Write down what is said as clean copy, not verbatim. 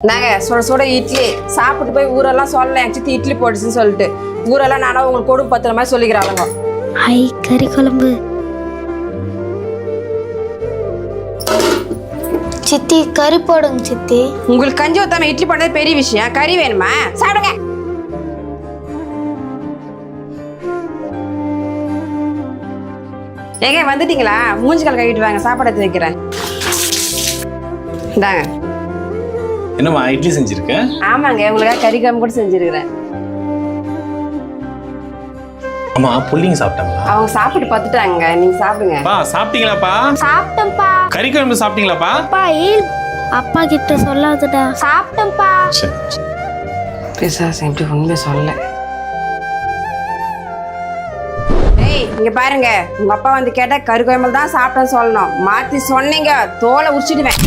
நாங்க சுட சுட இட்லி சாப்பிட்டு போய் ஊரெல்லாம் சொல்லலாம் என் சித்தி இட்லி போட்டுச்சுன்னு சொல்லிட்டு ஊரெல்லாம் நானும் உங்களுக்கு கொடுமை பத்துற மாதிரி சொல்லிக்கிறாங்க. ஐ கறி குழம்பு. சித்தி கறி போடுங்க சித்தி. உங்களுக்கு கஞ்சி ஊத்தாம இட்லி போடுறது பெரிய விஷயம், கறி வேணுமா? சாப்பிடுங்க. ஏங்க வந்துட்டீங்களா? மூஞ்சிக்கால் கழுவிட்டு வாங்க, சாப்பாடு எடுத்து வைக்கிறேன். இந்தாங்க. என்னம்மா இட்லி செஞ்சிருக்க? ஆமாங்க, உங்களுக்காக கறி குழம்பு கூட செஞ்சிருக்கிறேன். அம்மா புள்ளிங்க சாப்பிட்டாங்களா? அவங்க சாப்பிட்டு பார்த்துட்டாங்க, நீங்க சாப்பிடுங்க. பா சாப்பிட்டீங்களாப்பா? சாப்பிட்டேன்ப்பா. கறி குழம்பு சாப்பிட்டீங்களாப்பா? அப்பா அப்பா கிட்ட சொல்லாதடா. சாப்பிட்டேன்ப்பா. பிசாசு எப்படி உண்மையை சொல்ல. ஏய் இங்க பாருங்க, உங்க அப்பா வந்து கேட்டா கறி குழம்பு தான் சாப்பிட்டேன்னு சொல்லணும். மாத்தி சொன்னீங்க தோலை உரிச்சிடுவேன்.